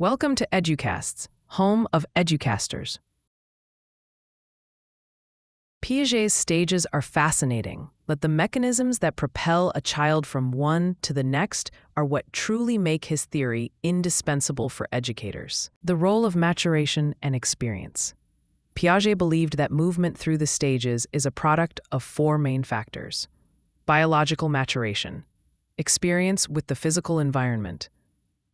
Welcome to EduCasts, home of EduCasters. Piaget's stages are fascinating, but the mechanisms that propel a child from one to the next are what truly make his theory indispensable for educators. The role of maturation and experience. Piaget believed that movement through the stages is a product of four main factors: biological maturation, experience with the physical environment,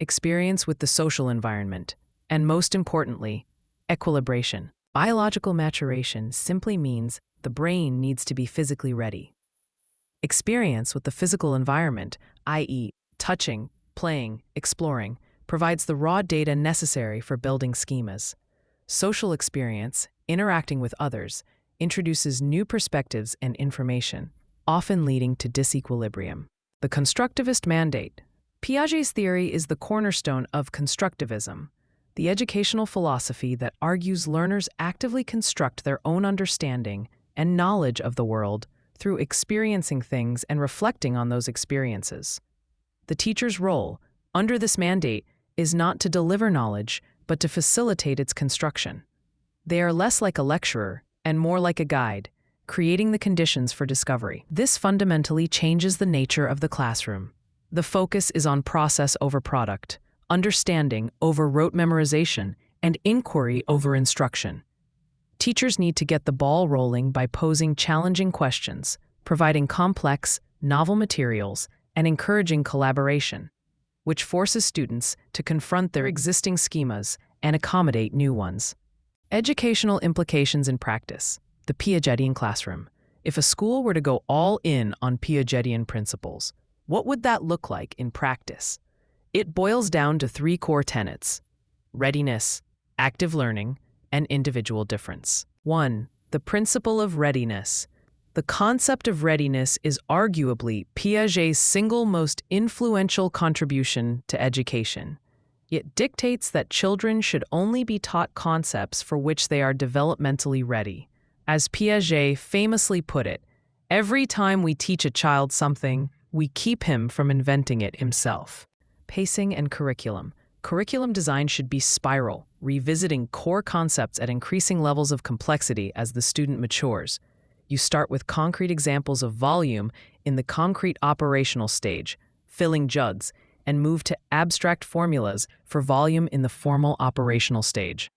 experience with the social environment, and most importantly, equilibration. Biological maturation simply means the brain needs to be physically ready. Experience with the physical environment, i.e., touching, playing, exploring, provides the raw data necessary for building schemas. Social experience, interacting with others, introduces new perspectives and information, often leading to disequilibrium. The constructivist mandate. Piaget's theory is the cornerstone of constructivism, the educational philosophy that argues learners actively construct their own understanding and knowledge of the world through experiencing things and reflecting on those experiences. The teacher's role, under this mandate, is not to deliver knowledge, but to facilitate its construction. They are less like a lecturer and more like a guide, creating the conditions for discovery. This fundamentally changes the nature of the classroom. The focus is on process over product, understanding over rote memorization, and inquiry over instruction. Teachers need to get the ball rolling by posing challenging questions, providing complex, novel materials, and encouraging collaboration, which forces students to confront their existing schemas and accommodate new ones. Educational implications in practice. The Piagetian classroom. If a school were to go all in on Piagetian principles, what would that look like in practice? It boils down to three core tenets: readiness, active learning, and individual difference. 1. The principle of readiness. The concept of readiness is arguably Piaget's single most influential contribution to education. It dictates that children should only be taught concepts for which they are developmentally ready. As Piaget famously put it, every time we teach a child something, we keep him from inventing it himself. Pacing and curriculum. Curriculum design should be spiral, revisiting core concepts at increasing levels of complexity as the student matures. You start with concrete examples of volume in the concrete operational stage, filling jugs, and move to abstract formulas for volume in the formal operational stage.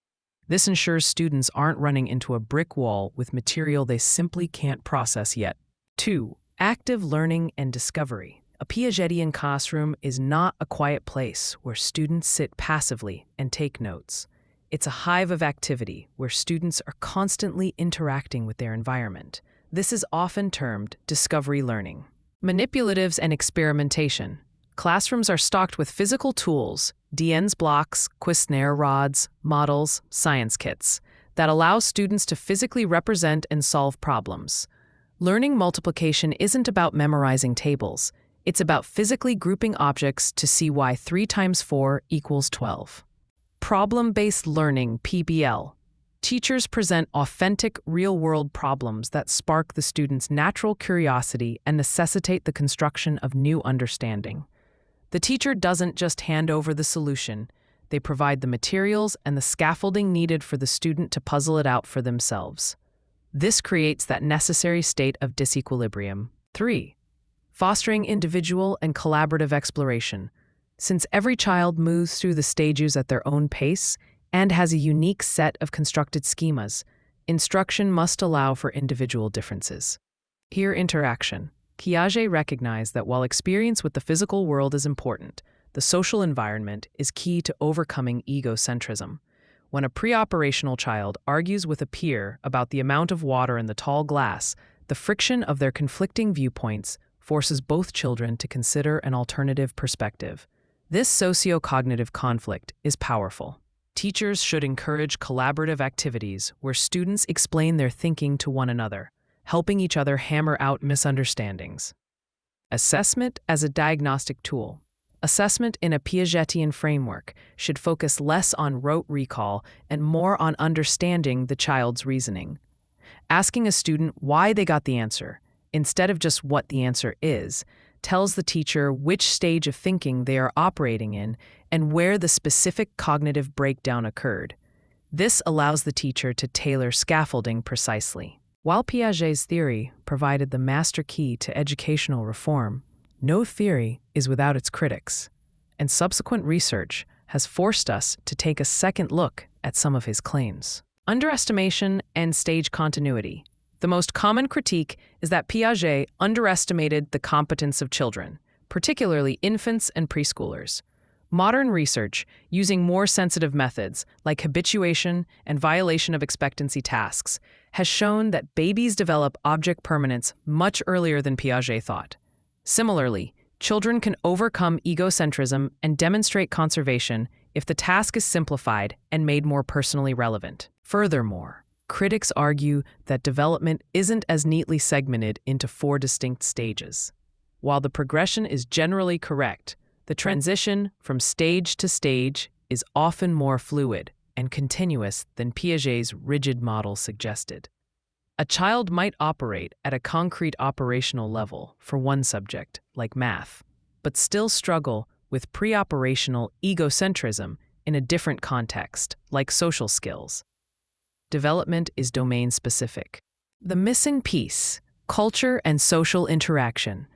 This ensures students aren't running into a brick wall with material they simply can't process yet. 2. Active learning and discovery. A Piagetian classroom is not a quiet place where students sit passively and take notes. It's a hive of activity where students are constantly interacting with their environment. This is often termed discovery learning. Manipulatives and experimentation. Classrooms are stocked with physical tools, Dien's blocks, Quesnare rods, models, science kits, that allow students to physically represent and solve problems. Learning multiplication isn't about memorizing tables. It's about physically grouping objects to see why 3 times 4 equals 12. Problem-based learning, PBL. Teachers present authentic, real-world problems that spark the student's natural curiosity and necessitate the construction of new understanding. The teacher doesn't just hand over the solution. They provide the materials and the scaffolding needed for the student to puzzle it out for themselves. This creates that necessary state of disequilibrium. 3. Fostering individual and collaborative exploration. Since every child moves through the stages at their own pace and has a unique set of constructed schemas, instruction must allow for individual differences. Peer interaction. Piaget recognized that while experience with the physical world is important, the social environment is key to overcoming egocentrism. When a pre-operational child argues with a peer about the amount of water in the tall glass, the friction of their conflicting viewpoints forces both children to consider an alternative perspective. This socio-cognitive conflict is powerful. Teachers should encourage collaborative activities where students explain their thinking to one another, helping each other hammer out misunderstandings. Assessment as a diagnostic tool. Assessment in a Piagetian framework should focus less on rote recall and more on understanding the child's reasoning. Asking a student why they got the answer, instead of just what the answer is, tells the teacher which stage of thinking they are operating in and where the specific cognitive breakdown occurred. This allows the teacher to tailor scaffolding precisely. While Piaget's theory provided the master key to educational reform, no theory is without its critics, and subsequent research has forced us to take a second look at some of his claims. Underestimation and stage continuity. The most common critique is that Piaget underestimated the competence of children, particularly infants and preschoolers. Modern research, using more sensitive methods like habituation and violation of expectancy tasks, has shown that babies develop object permanence much earlier than Piaget thought. Similarly, children can overcome egocentrism and demonstrate conservation if the task is simplified and made more personally relevant. Furthermore, critics argue that development isn't as neatly segmented into 4 distinct stages. While the progression is generally correct, the transition from stage to stage is often more fluid and continuous than Piaget's rigid model suggested. A child might operate at a concrete operational level for one subject, like math, but still struggle with pre-operational egocentrism in a different context, like social skills. Development is domain-specific. The missing piece: culture and social interaction.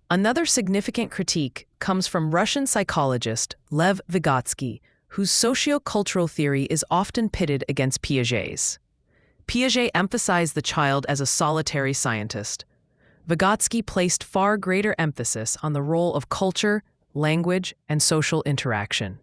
Another significant critique comes from Russian psychologist Lev Vygotsky, whose sociocultural theory is often pitted against Piaget's. Piaget emphasized the child as a solitary scientist. Vygotsky placed far greater emphasis on the role of culture, language, and social interaction.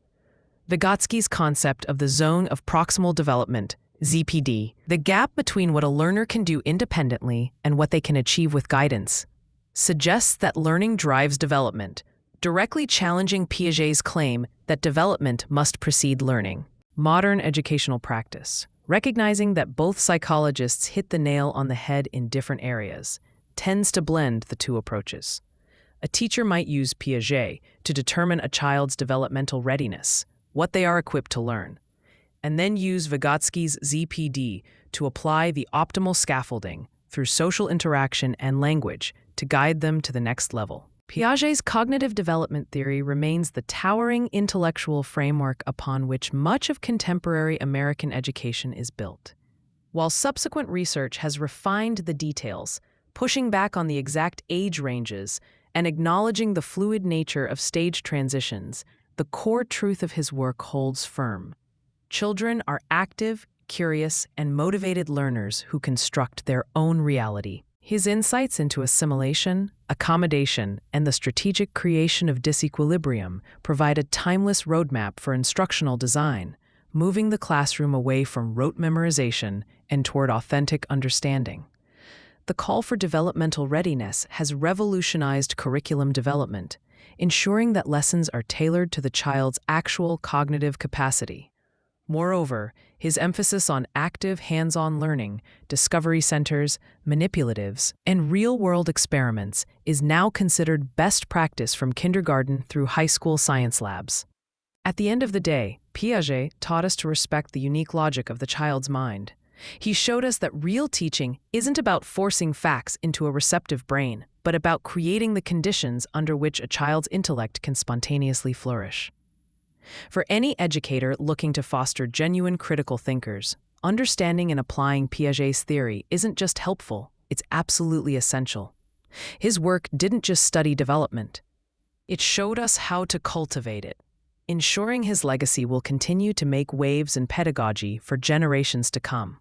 Vygotsky's concept of the zone of proximal development, ZPD, the gap between what a learner can do independently and what they can achieve with guidance, suggests that learning drives development, directly challenging Piaget's claim that development must precede learning. Modern educational practice, recognizing that both psychologists hit the nail on the head in different areas, tends to blend the two approaches. A teacher might use Piaget to determine a child's developmental readiness, what they are equipped to learn, and then use Vygotsky's ZPD to apply the optimal scaffolding through social interaction and language to guide them to the next level. Piaget's cognitive development theory remains the towering intellectual framework upon which much of contemporary American education is built. While subsequent research has refined the details, pushing back on the exact age ranges and acknowledging the fluid nature of stage transitions, the core truth of his work holds firm. Children are active, curious, and motivated learners who construct their own reality. His insights into assimilation, accommodation, and the strategic creation of disequilibrium provide a timeless roadmap for instructional design, moving the classroom away from rote memorization and toward authentic understanding. The call for developmental readiness has revolutionized curriculum development, ensuring that lessons are tailored to the child's actual cognitive capacity. Moreover, his emphasis on active hands-on learning, discovery centers, manipulatives, and real-world experiments is now considered best practice from kindergarten through high school science labs. At the end of the day, Piaget taught us to respect the unique logic of the child's mind. He showed us that real teaching isn't about forcing facts into a receptive brain, but about creating the conditions under which a child's intellect can spontaneously flourish. For any educator looking to foster genuine critical thinkers, understanding and applying Piaget's theory isn't just helpful, it's absolutely essential. His work didn't just study development. It showed us how to cultivate it, ensuring his legacy will continue to make waves in pedagogy for generations to come.